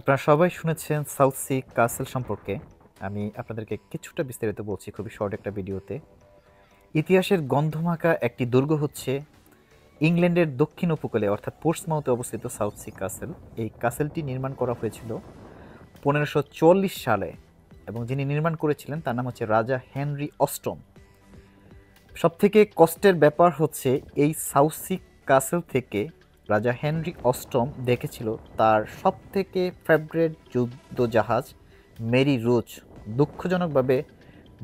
আপনারা সবাই শুনেছেন সাউথ সি কাসেল সম্পর্কে। আমি আপনাদেরকে কিছুটা বিস্তারিত বলছি খুবই শর্ট একটা ভিডিওতে। ইতিহাসের গন্ধমাখা একটি দুর্গ হচ্ছে ইংল্যান্ডের দক্ষিণ উপকূলে অর্থাৎ পোর্টসমাউথে অবস্থিত সাউথ সি কাসেল। এই কাসেলটি নির্মাণ করা হয়েছিল 1544 সালে এবং যিনি নির্মাণ করেছিলেন তার নাম হচ্ছে রাজা হেনরি অষ্টম। সবথেকে কষ্টের ব্যাপার হচ্ছে এই সাউথ সি কাসেল থেকে রাজা হেনরি অষ্টম দেখেছিল তার সবথেকে ফেভারিট যুদ্ধ জাহাজ মেরি রোজ দুঃখজনকভাবে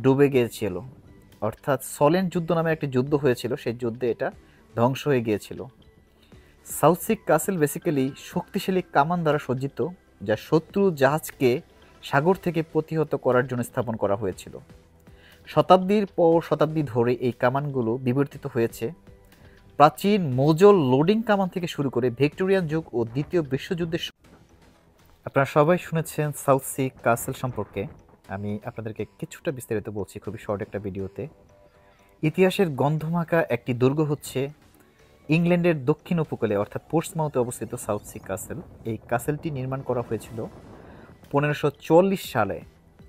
ডুবে গিয়েছিল। অর্থাৎ সলেন যুদ্ধ নামে একটি যুদ্ধ হয়েছিল, সেই যুদ্ধে এটা ধ্বংস হয়ে গিয়েছিল। সাউথ সি কাসেল বেসিক্যালি শক্তিশালী কামান দ্বারা সজ্জিত, যা শত্রু জাহাজকে সাগর থেকে প্রতিহত করার জন্য স্থাপন করা হয়েছিল। শতাব্দীর পর শতাব্দী ধরে এই কামানগুলো বিবর্তিত হয়েছে। প্রাচীন মোজল লোডিং কামান থেকে শুরু করে ভিক্টোরিয়ান যুগ ও দ্বিতীয় বিশ্বযুদ্ধের আপনারা সবাই শুনেছেন সাউথ সি কাসেল সম্পর্কে। আমি আপনাদেরকে কিছুটা বিস্তারিত বলছি খুবই শর্ট একটা ভিডিওতে। ইতিহাসের গন্ধমাখা একটি দুর্গ হচ্ছে ইংল্যান্ডের দক্ষিণ উপকূলে অর্থাৎ পোর্টসমাউথে অবস্থিত সাউথ সি কাসেল। এই কাসেলটি নির্মাণ করা হয়েছিল 1544 সালে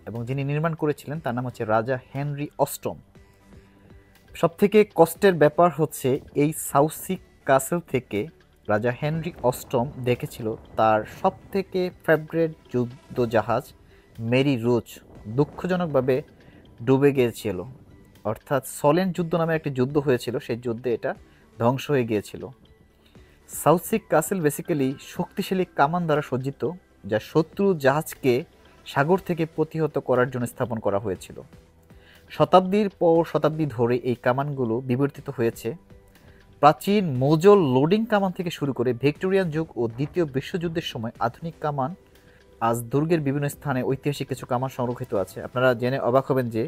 এবং যিনি নির্মাণ করেছিলেন তার নাম হচ্ছে রাজা হেনরি অষ্টম। সবথেকে কষ্টের ব্যাপার হচ্ছে এই সাউথ সি কাসেল থেকে রাজা হেনরি অষ্টম দেখেছিল তার সবথেকে ফেভারিট যুদ্ধ জাহাজ মেরি রোজ দুঃখজনকভাবে ডুবে গিয়েছিল। অর্থাৎ সলেন যুদ্ধ নামে একটি যুদ্ধ হয়েছিল, সেই যুদ্ধে এটা ধ্বংস হয়ে গিয়েছিল। সাউথ সি কাসেল বেসিক্যালি শক্তিশালী কামান দ্বারা সজ্জিত, যা শত্রু জাহাজকে সাগর থেকে প্রতিহত করার জন্য স্থাপন করা হয়েছিল। শতাব্দীর পর শতাব্দী ধরে এই কামানগুলো বিবর্তিত হয়েছে। প্রাচীন মোজল লোডিং কামান থেকে শুরু করে ভিক্টোরিয়ান যুগ ও দ্বিতীয় বিশ্বযুদ্ধের সময় আধুনিক কামান আজ দুর্গের বিভিন্ন স্থানে ঐতিহাসিক কিছু কামান সংরক্ষিত আছে। আপনারা জেনে অবাক হবেন যে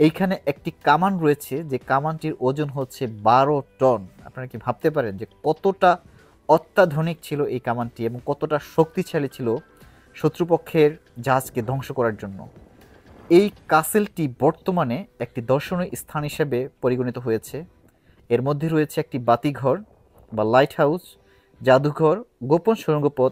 এইখানে একটি কামান রয়েছে যে কামানটির ওজন হচ্ছে 12 টন। আপনারা কি ভাবতে পারেন যে কতটা অত্যাধুনিক ছিল এই কামানটি এবং কতটা শক্তিশালী ছিল শত্রুপক্ষের জাহাজকে ধ্বংস করার জন্য। এই কাসেলটি বর্তমানে একটি দর্শনীয় স্থান হিসেবে পরিগণিত হয়েছে। এর মধ্যে রয়েছে একটি বাতিঘর বা লাইট হাউস, জাদুঘর, গোপন সুড়ঙ্গ পথ